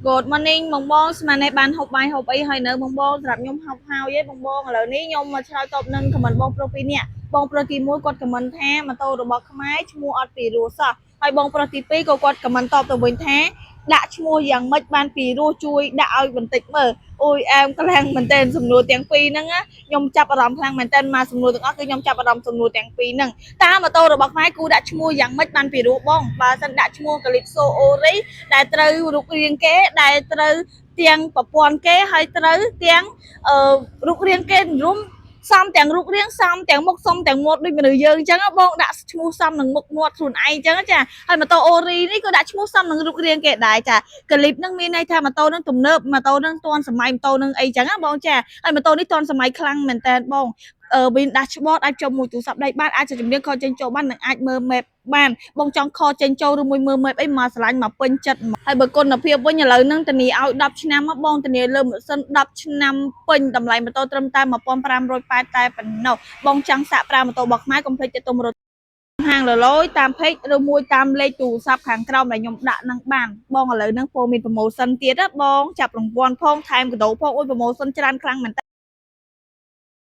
Good morning បងបងស្មាននេះបានហូបបាយហូបអីហើយនៅបងបងសម្រាប់ខ្ញុំហូបហើយឯងបងបងឥឡូវនេះខ្ញុំមកឆ្លើយតបនឹងខមមិនបងប្រុសពីរនាក់បងប្រុសទី1គាត់ខមមិនថាម៉ូតូរបស់ខ្មែរឈ្មោះអត់ពីរោះសោះហើយបងប្រុសទី2ក៏គាត់ខមមិនតបទៅវិញថាដាក់ឈ្មោះយ៉ាងម៉េចបានពីរោះជួយដាក់ឲ្យបន្តិចមើលអូយអែមខ្លាំងមែនតើសំណួរទាំងពីរហ្នឹងខ្ញុំចាប់អារម្មណ៍ខ្លាំងមែនតើមកសំណួរទាំងអស់គឺខ្ញុំចាប់អារម្មណ៍សំណួរទាំងពីរហ្នឹងតើម៉ូតូរបស់ខ្មែរគូដាក់ឈ្មោះយ៉ាងម៉េចបានពីរោះបងបើសិនដាក់ឈ្មោះ Calypso Ori ដែលត្រូវរូបរាងគេដែលត្រូវទាំងប្រព័ន្ធគេហើយត្រូវទាំងរូបរាងគេរួមសំទាំងរូបរាងសំទាំងមុខសំទាំងមាត់ដូចមនុស្សយើងអញ្ចឹងបងដាក់ឈ្មោះសំនឹងមុខមាត់ខ្លួនឯងអញ្ចឹងចាហើយម៉ូតូអូរីនេះក៏ដាក់ឈ្មោះសំនឹងរូបរាងគេដែរចាក្លីបនឹងមានន័យថាម៉ូតូនឹងទំនើបម៉ូតូនឹងទាន់សម័យម៉ូតូនឹងអីចឹងណាបងចាហើយម៉ូតូនេះទាន់សម័យខ្លាំងមែនតើបងវិញដាស់ឆ្បតអាចចុះមួយទូរស័ព្ទដៃបានអាចជំនាញខចេញចូលបាននិងអាចមើល map បានបងចង់ខចេញចូលឬមួយមើល map អីមកឆ្លាញ់មកពេញចិត្តហើយបើគុណភាពវិញឥឡូវហ្នឹងធានាឲ្យ10ឆ្នាំមកបងធានាលើម៉ាស៊ីន10ឆ្នាំពេញតម្លៃម៉ូតូត្រឹមតែ1580តែប៉ុណ្ណោះបងចង់សាកប្រើម៉ូតូរបស់ខ្មែរកុំភ្លេចទៅទុំរត់ហាងលលយតាម page ឬមួយតាមលេខទូរស័ព្ទខាងក្រោមដែលខ្ញុំដាក់នឹងបានបងឥឡូវហ្នឹងពោមាន promotion ទៀតបងចាប់រង្វាន់ផងថែមកាដូផងអូយ promotion ច្រើនខ្លាំងមែនតើ